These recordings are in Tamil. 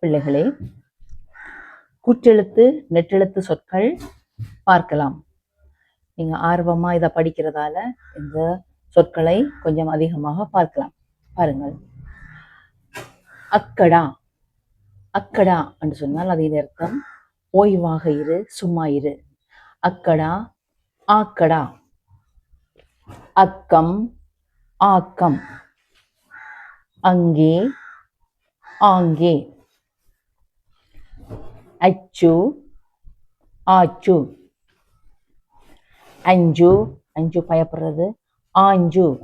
பிள்ளைகளே, குற்றெழுத்து நெட்டெழுத்து சொற்கள் பார்க்கலாம். நீங்க ஆர்வமா இதை படிக்கிறதால இந்த சொற்களை கொஞ்சம் அதிகமாக பார்க்கலாம். பாருங்கள். அக்கடா. அக்கடா என்று சொன்னால் அதன் அர்த்தம் ஓய்வாக இரு, சும்மா இரு. அக்கடா, ஆக்கடா. அக்கம், ஆக்கம். அங்கே, ஆங்கே. அச்சு, ஆச்சு. அஞ்சு, அஞ்சு பயப்படுறது. ஆஞ்சு,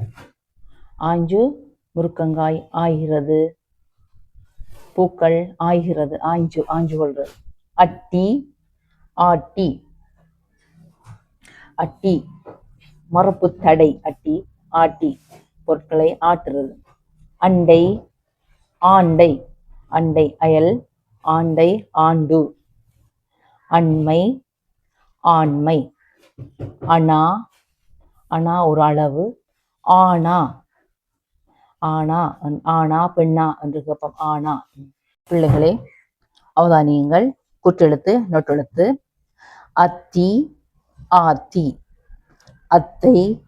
ஆஞ்சு முருக்கங்காய் ஆகிறது, பூக்கள் ஆகிறது. ஆஞ்சு, ஆஞ்சு கொள்றது. அட்டி, ஆட்டி. அட்டி மரப்பு தடை. அட்டி, ஆட்டி பொருட்களை ஆட்டுறது. அண்டை, ஆண்டை. அண்டை அயல், ஆண்டை ஆண்டு. அண்மை, ஆண்மை. அணா, அணா ஒரு அளவு. ஆனா, ஆனா, ஆனா பெண்ணா என்று கேட்போம். ஆனா. பிள்ளைகளே, அவதானியங்கள். குற்றெழுத்து நொட்டெழுத்து. அத்தி, ஆத்தி. அத்தை,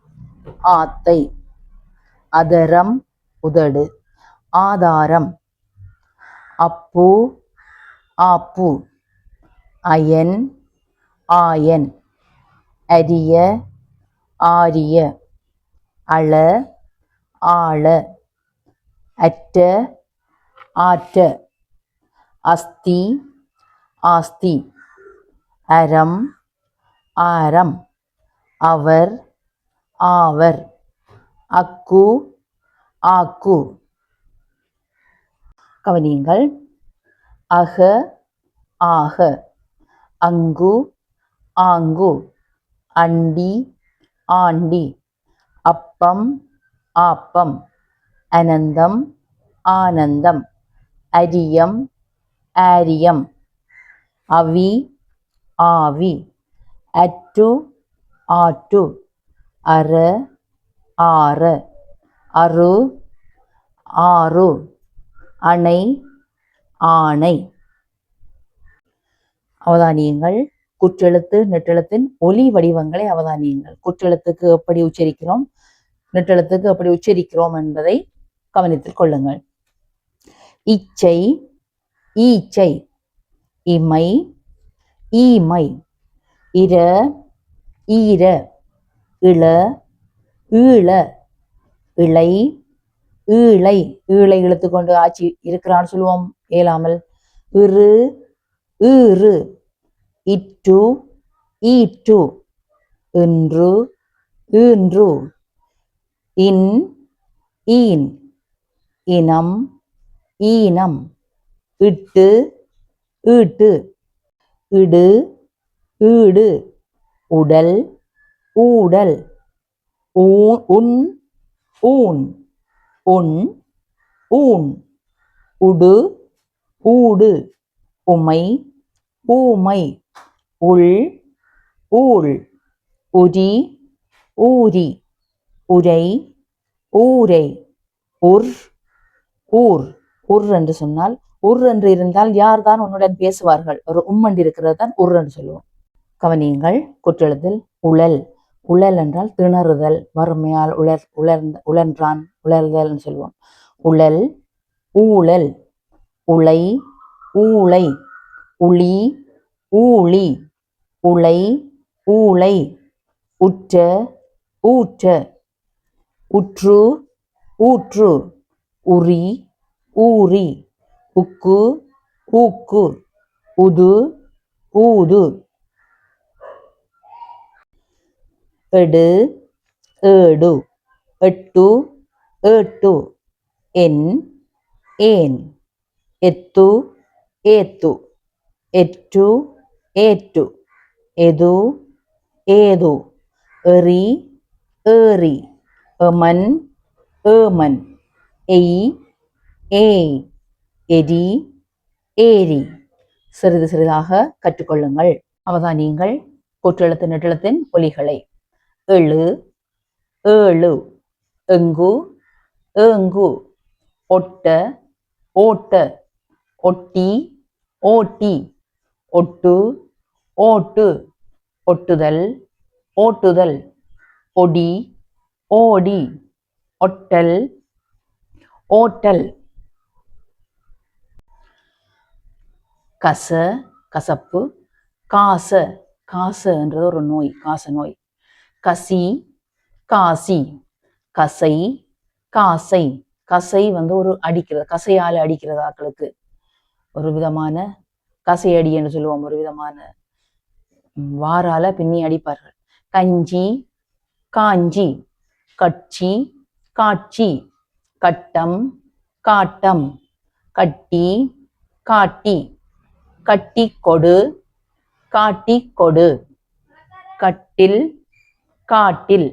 ஆத்தை. அதரம் உதடு. ஆதாரம். அப்பு, ஆப்பு. அயன், ஆயன். அரிய, ஆரிய. அள, ஆள. அற்ற, ஆற்ற. அஸ்தி, ஆஸ்தி. அரம், ஆரம். அவர், ஆவர். அக்கு, ஆக்கு. கவனியுங்கள். அக, ஆக. அங்கு, ஆங்கு. அண்டி, ஆண்டி. அப்பம், ஆப்பம். அனந்தம், ஆனந்தம். அரியம், ஆரியம். அவி, ஆவி. அற்று, ஆற்று. அற, ஆற. அரு, ஆறு. அணை, ஆணை. அவதானியங்கள். குற்றெழுத்து நெட்டெழுத்தின் ஒலி வடிவங்களை அவதானியங்கள். குற்றெழுத்துக்கு எப்படி உச்சரிக்கிறோம், நெட்டெழுத்துக்கு எப்படி உச்சரிக்கிறோம் என்பதை கவனித்துக் கொள்ளுங்கள். இச்சை, ஈச்சை. இமை, ஈமை. இர, ஈர. இள, ஈழ. இளை, ஈழை. ஈழை இழுத்துக்கொண்டு ஆட்சி இருக்கிறான்னு சொல்லுவோம் இயலாமல். இரு, ஈறு. இட்டு, ஈட்டு. இன்று, ஈன்று. இன், ஈன். இனம், ஈனம். இட்டு, ஈட்டு. இடு, ஈடு. உடல், ஊடல். உன், ஊன். உன், ஊன். உடு, ஊடு. உமை, ஊமை. உள், ஊழ். உரி, ஊரி. உரை, ஊரை. உர், ஊர். உர் என்று சொன்னால், உர் என்று இருந்தால் யார் தான் உன்னுடன் பேசுவார்கள்? ஒரு உம்மண்டு இருக்கிறது தான் உர் என்று சொல்லுவோம். கவனியுங்கள். குற்றெழுத்தில் உழல். உழல் என்றால் திணறுதல், வறுமையால் உழன்றான், உலர்தல் என்று சொல்லுவோம். உழல், ஊழல். உளை, ஊளை. உளி, ஊழி. உளை, ஊளை. உற்ற, ஊற்ற. உற்று, ஊற்று. உரி, ஊரி. உக்கு, ஊக்கு. உது, ஊது. எடு, ஏடு. எட்டு, ஏட்டு. என், ஏன். எத்து, ஏத்து. எற்று, ஏற்று. எது, ஏது. எறி, ஏறி. எமன், ஏமன். எய், ஏய். எரி, ஏரி. சிறிது சிறிதாக கற்றுக்கொள்ளுங்கள். அவதானியங்கள். குற்றெழுத்து நெட்டெழுத்தின் ஒலிகளை. எழு, ஏழு. எங்கு, ஏங்கு. ஒட்ட, ஓட்ட. ஒட்டி ஓட்டி ஒட்டு ஓட்டு ஒட்டுதல் ஓட்டுதல் ஒடி ஓடி ஒட்டல் ஓட்டல் கச கசப்பு காச காசன்றது ஒரு நோய் காச நோய் கசி காசி கசை காசை கசை வந்து ஒரு அடிக்கிறது கசையால் அடிக்கிறது ஆக்களுக்கு ஒரு விதமான கசையடி என்று சொல்லுவோம் ஒரு விதமான வாரால பின்னி அடிப்பார்கள் கஞ்சி காஞ்சி கட்சி காட்சி கட்டம் காட்டம் கட்டி காட்டி கட்டி கொடு காட்டி கொடு கட்டில் காட்டில்